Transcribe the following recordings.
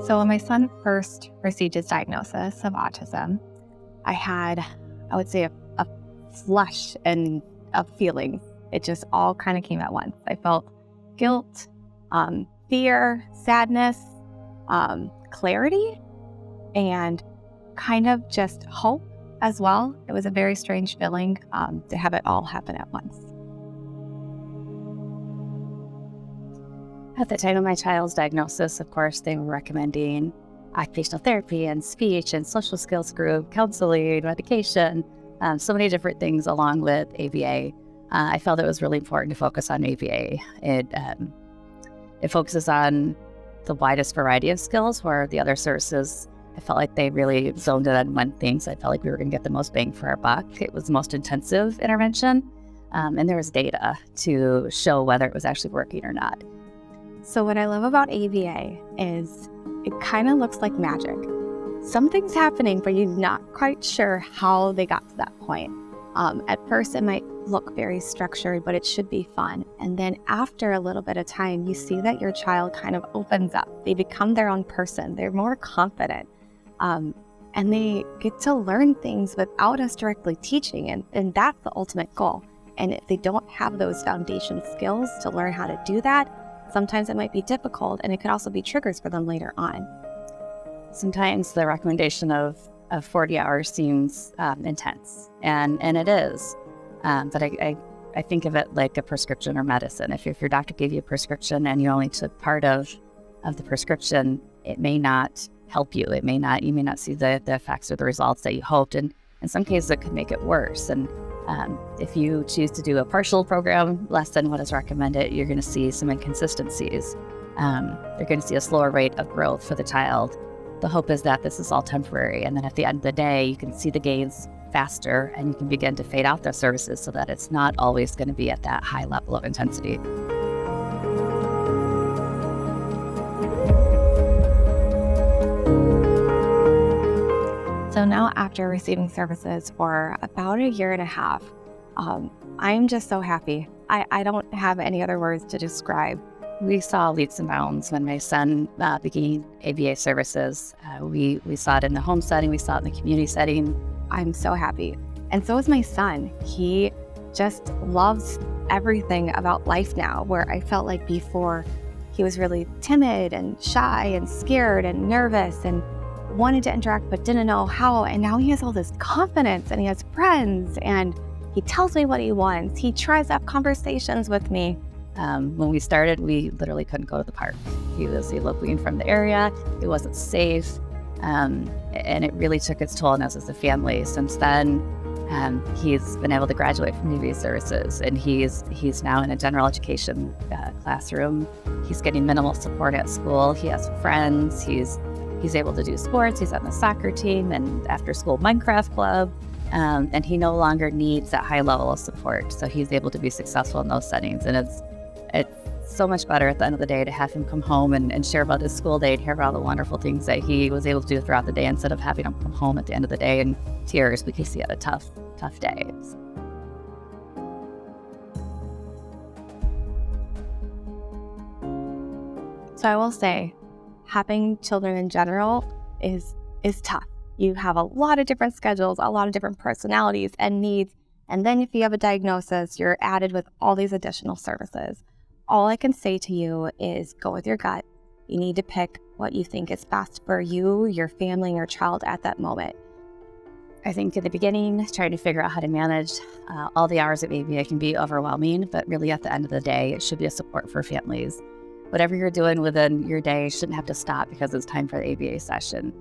So when my son first received his diagnosis of autism, I had, I would say, a flush and of feelings. It just all kind of came at once. I felt guilt, fear, sadness, clarity, and kind of just hope as well. It was a very strange feeling to have it all happen at once. At the time of my child's diagnosis, of course, they were recommending occupational therapy and speech and social skills group, counseling, medication, so many different things along with ABA. I felt it was really important to focus on ABA. It focuses on the widest variety of skills, where the other services, I felt like they really zoned in on one thing, so I felt like we were going to get the most bang for our buck. It was the most intensive intervention, and there was data to show whether it was actually working or not. So what I love about ABA is it kind of looks like magic. Something's happening, but you're not quite sure how they got to that point. At first, it might look very structured, but it should be fun. And then after a little bit of time, you see that your child kind of opens up. They become their own person. They're more confident. And they get to learn things without us directly teaching. And that's the ultimate goal. And if they don't have those foundation skills to learn how to do that, sometimes it might be difficult, and it could also be triggers for them later on. Sometimes the recommendation of 40 hours seems intense, and it is. But I think of it like a prescription or medicine. If your doctor gave you a prescription and you only took part of the prescription, it may not help you. You may not see the effects or the results that you hoped, and in some cases it could make it worse. And if you choose to do a partial program, less than what is recommended, you're going to see some inconsistencies. You're going to see a slower rate of growth for the child. The hope is that this is all temporary, and then at the end of the day, you can see the gains faster, and you can begin to fade out those services so that it's not always going to be at that high level of intensity. So now, after receiving services for about a year and a half, I'm just so happy. I don't have any other words to describe. We saw leaps and bounds when my son began ABA services. We saw it in the home setting, we saw it in the community setting. I'm so happy. And so is my son. He just loves everything about life now, where I felt like before he was really timid and shy and scared and nervous and wanted to interact but didn't know how. And now he has all this confidence, and he has friends, and he tells me what he wants. He tries to have conversations with me. When we started, we literally couldn't go to the park. He was eloping from the area. It wasn't safe. And it really took its toll on us as a family. Since then, he's been able to graduate from ABA services, and he's now in a general education classroom. He's getting minimal support at school. He has friends. He's able to do sports. He's on the soccer team and after-school Minecraft club. And he no longer needs that high level of support. So he's able to be successful in those settings. And it's so much better at the end of the day to have him come home and share about his school day and hear about all the wonderful things that he was able to do throughout the day, instead of having him come home at the end of the day in tears because he had a tough day. So I will say, having children in general is tough. You have a lot of different schedules, a lot of different personalities and needs. And then if you have a diagnosis, you're added with all these additional services. All I can say to you is go with your gut. You need to pick what you think is best for you, your family, and your child at that moment. I think in the beginning, trying to figure out how to manage all the hours of ABA can be overwhelming, but really at the end of the day, it should be a support for families. Whatever you're doing within your day shouldn't have to stop because it's time for the ABA session.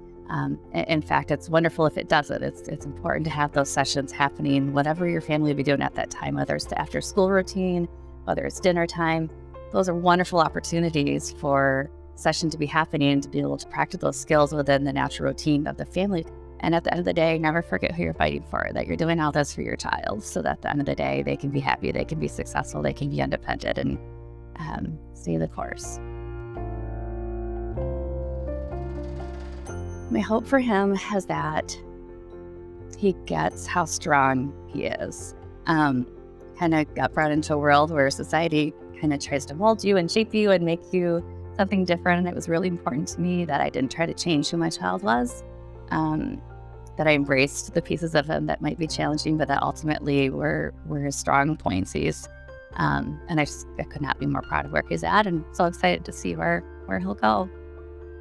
In fact, it's wonderful if it doesn't. It's important to have those sessions happening, whatever your family will be doing at that time, whether it's the after school routine, whether it's dinner time. Those are wonderful opportunities for session to be happening and to be able to practice those skills within the natural routine of the family. And at the end of the day, never forget who you're fighting for, that you're doing all this for your child, so that at the end of the day, they can be happy, they can be successful, they can be independent, and stay the course. My hope for him is that he gets how strong he is. Kind of got brought into a world where society kind of tries to mold you and shape you and make you something different. And it was really important to me that I didn't try to change who my child was, that I embraced the pieces of him that might be challenging, but that ultimately were his strong points. And I could not be more proud of where he's at, and so excited to see where he'll go.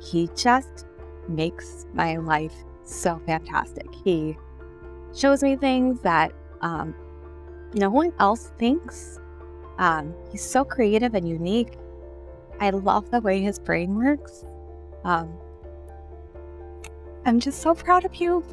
He just makes my life so fantastic. He shows me things that no one else thinks. He's so creative and unique. I love the way his brain works. I'm just so proud of you.